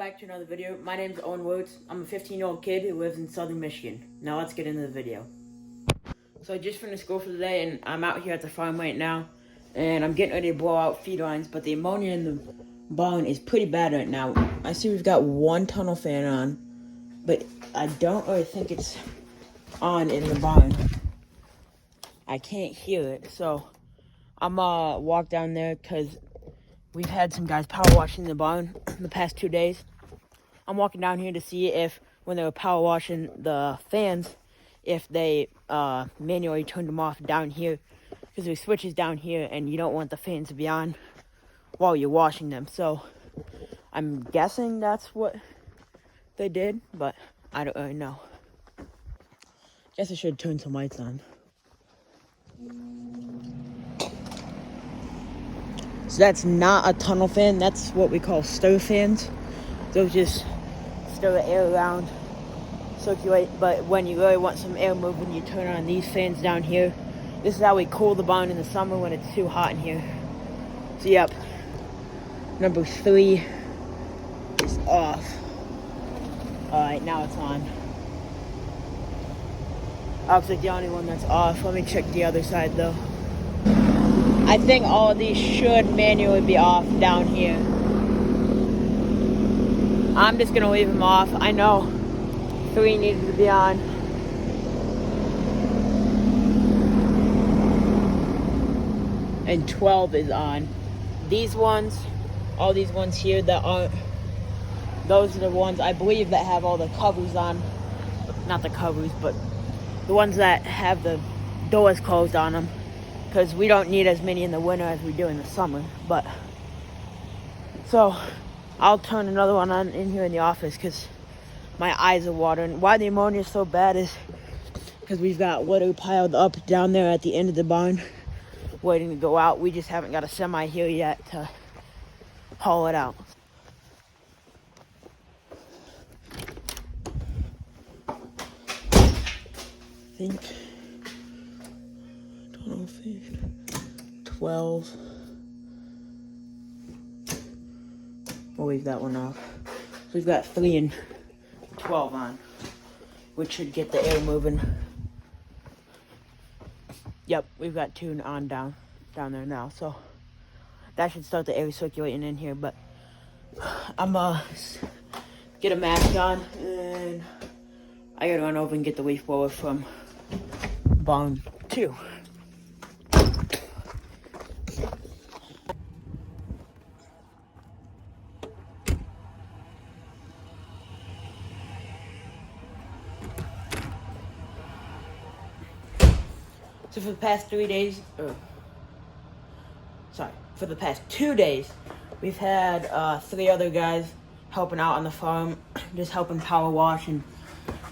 back to another video. My name's Owen Woods. I'm a 15-year-old kid who lives in southern Michigan. Now let's get into the video. So I just finished school for the day and I'm out here at the farm right now. And I'm getting ready to blow out feed lines, but the ammonia in the barn is pretty bad right now. I see we've got one tunnel fan on, but I don't really think it's on in the barn. I can't hear it, so I'm walk down there because we've had some guys power washing the barn the past 2 days. I'm walking down here to see if, when they were power washing the fans, if they manually turned them off down here. Because there's switches down here, and you don't want the fans to be on while you're washing them. So I'm guessing that's what they did, but I don't really know. Guess I should turn some lights on. So that's not a tunnel fan, that's what we call stir fans. Those just stir the air around, circulate, but when you really want some air moving, you turn on these fans down here. This is how we cool the barn in the summer when it's too hot in here. So yep, number 3 is off. Alright, now it's on. Looks like the only one that's off. Let me check the other side though. I think all of these should manually be off down here. I'm just gonna leave them off. I know 3 needed to be on. And 12 is on. These ones, all these ones here that aren't, those are the ones I believe that have all the covers on. Not the covers, but the ones that have the doors closed on them. Because we don't need as many in the winter as we do in the summer. But, so, I'll turn another one on in here in the office because my eyes are watering. Why the ammonia is so bad is because we've got litter piled up down there at the end of the barn waiting to go out. We just haven't got a semi here yet to haul it out. I think 12. We'll leave that one off. So we've got 3 and 12 on, which should get the air moving. Yep, we've got 2 on down there now, so that should start the air circulating in here. But I'm get a mask on, and I gotta run over and get the leaf blower from barn 2. So for the past 3 days, for the past 2 days, we've had 3 other guys helping out on the farm, just helping power wash and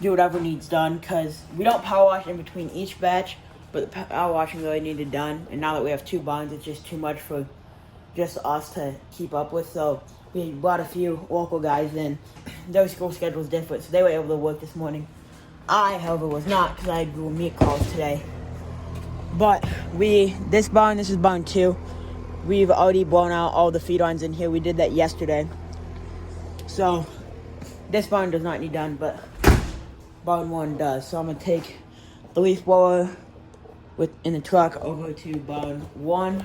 do whatever needs done, because we don't power wash in between each batch, but the power washing really needed done, and now that we have 2 barns, it's just too much for just us to keep up with, so we brought a few local guys in. Their school schedule is different, so they were able to work this morning. I, however, was not, because I had Google Meet calls today. But this is barn 2. We've already blown out all the feed lines in here. We did that yesterday. So this barn does not need done, but barn 1 does. So I'm gonna take the leaf blower in the truck over to barn 1.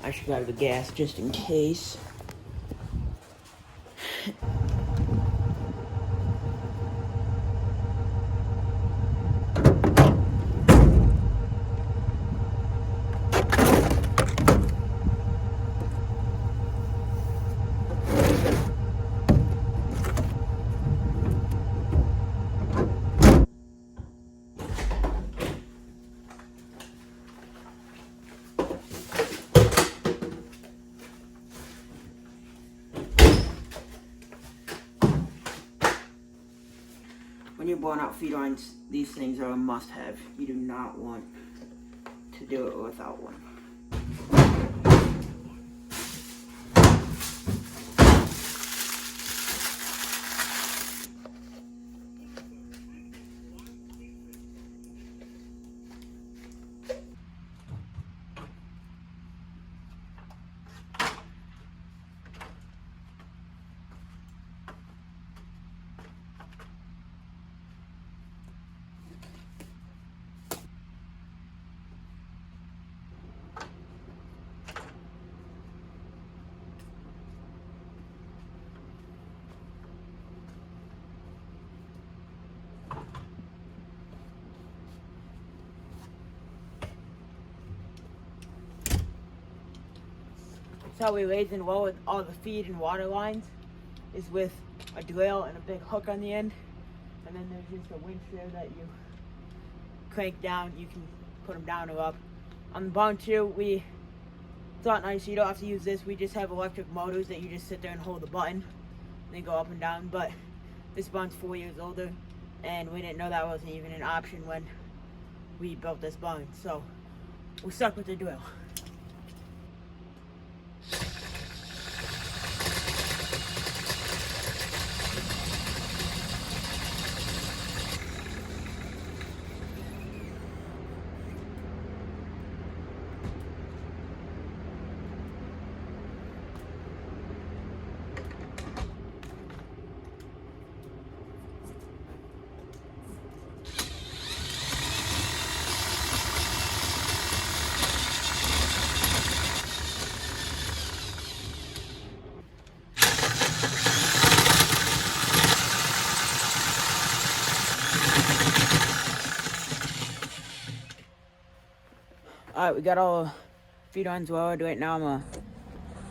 I should grab the gas just in case. When you're blowing out feed lines, these things are a must-have. You do not want to do it without one. how we raise and lower all the feed and water lines, is with a drill and a big hook on the end. And then there's just a winch there that you crank down. You can put them down or up. On the barn too, it's not nice, you don't have to use this. We just have electric motors that you just sit there and hold the button and they go up and down. But this barn's 4 years older and we didn't know that wasn't even an option when we built this barn. So we're stuck with the drill. Alright, we got all the feed lines lowered. Right now I'm gonna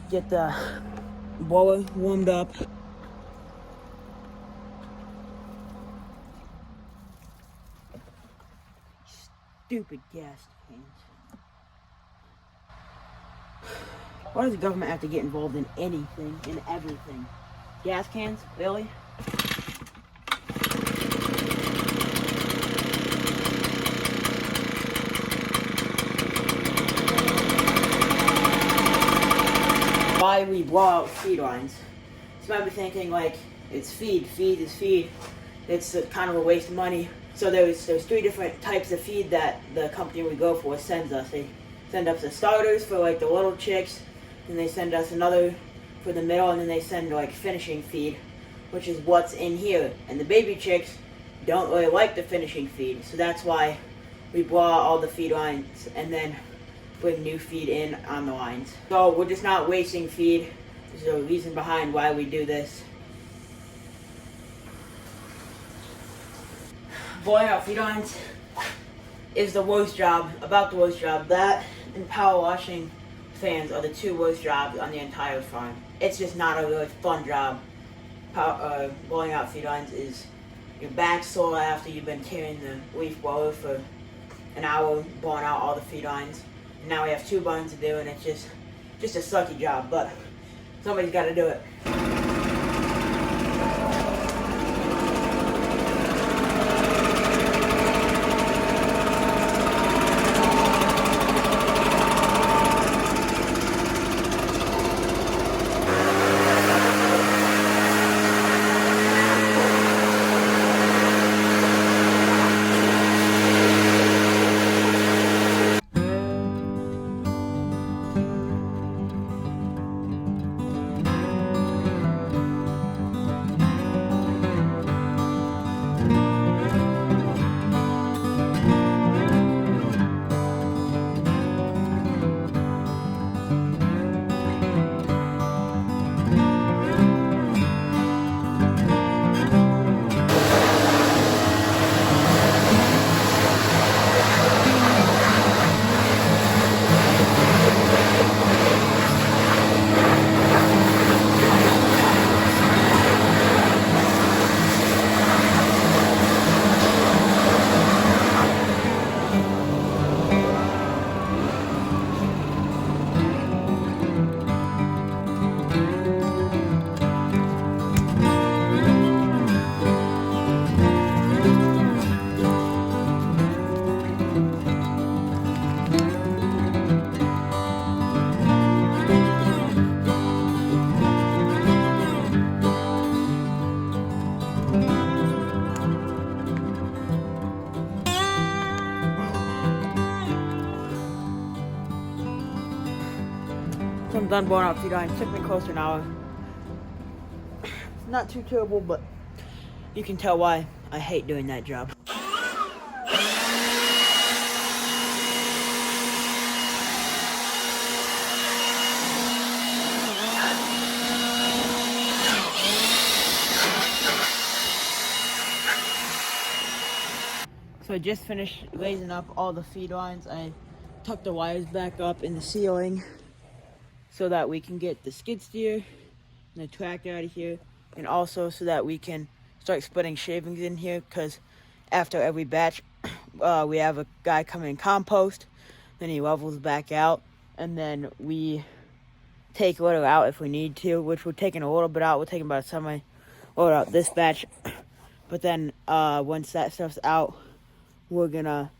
get the blower warmed up. Stupid gas cans. Why does the government have to get involved in anything and everything? Gas cans? Really? Why we blow out feed lines? So you might be thinking like, it's feed is feed. It's kind of a waste of money. So there's 3 different types of feed that the company we go for sends us. They send us the starters for like the little chicks, then they send us another for the middle, and then they send like finishing feed, which is what's in here. And the baby chicks don't really like the finishing feed, so that's why we blow out all the feed lines and then bring new feed in on the lines. So we're just not wasting feed. There's a reason behind why we do this. Blowing out feed lines is the worst job, about the worst job. That and power washing fans are the 2 worst jobs on the entire farm. It's just not a really fun job. Blowing out feed lines is your back sore after you've been carrying the leaf blower for an hour, blowing out all the feed lines. And now we have 2 barns to do, and it's just a sucky job, but somebody's got to do it. So I'm done blowing out feed lines. Took me close to an hour. Not too terrible, but you can tell why I hate doing that job. So I just finished raising up all the feed lines. I tucked the wires back up in the ceiling. so that we can get the skid steer and the tractor out of here, and also so that we can start splitting shavings in here, because after every batch we have a guy come in compost, then he levels back out, and then we take a little out if we need to, which we're taking a little bit out. We're taking about a semi-load out this batch, but then once that stuff's out, we're gonna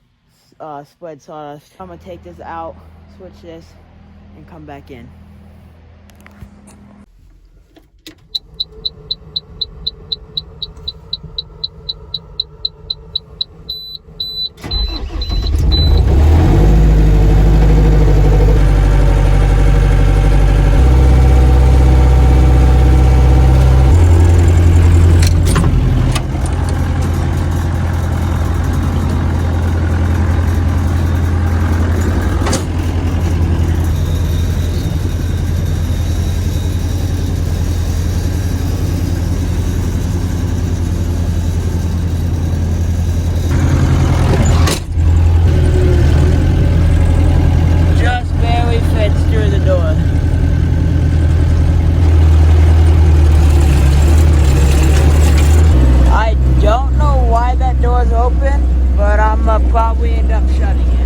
spread sawdust. I'm gonna take this out, switch this, and come back in. Open, but I'm probably end up shutting it.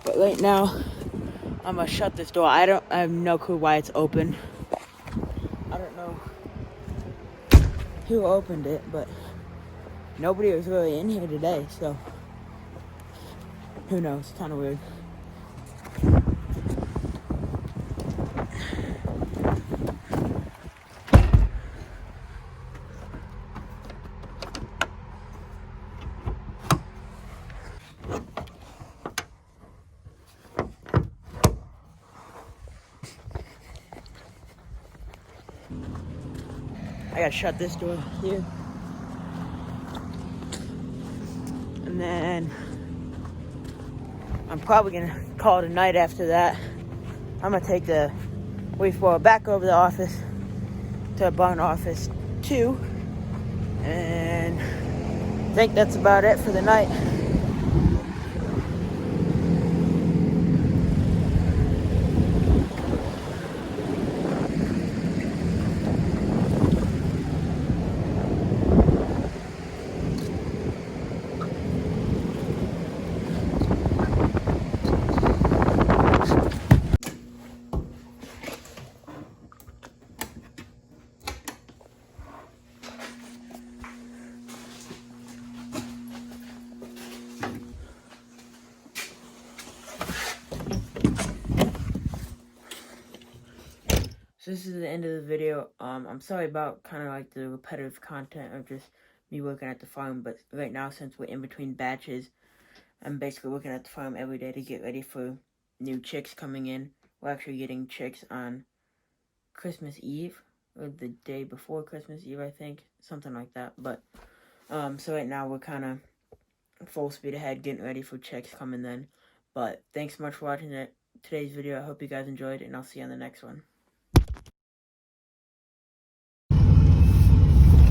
But right now, I'm gonna shut this door. I have no clue why it's open. I don't know who opened it, but nobody was really in here today, so who knows? Kind of weird. I gotta shut this door here. And then I'm probably gonna call it a night after that. I'm gonna take the leaf blower back over the office to barn office 2. And I think that's about it for the night. So this is the end of the video. I'm sorry about kind of like the repetitive content of just me working at the farm, but right now, since we're in between batches, I'm basically working at the farm every day to get ready for new chicks coming in. We're actually getting chicks on Christmas Eve, or the day before Christmas Eve, I think, something like that. But so right now we're kind of full speed ahead, getting ready for chicks coming then. But thanks so much for watching today's video. I hope you guys enjoyed, and I'll see you on the next one.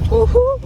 Woohoo!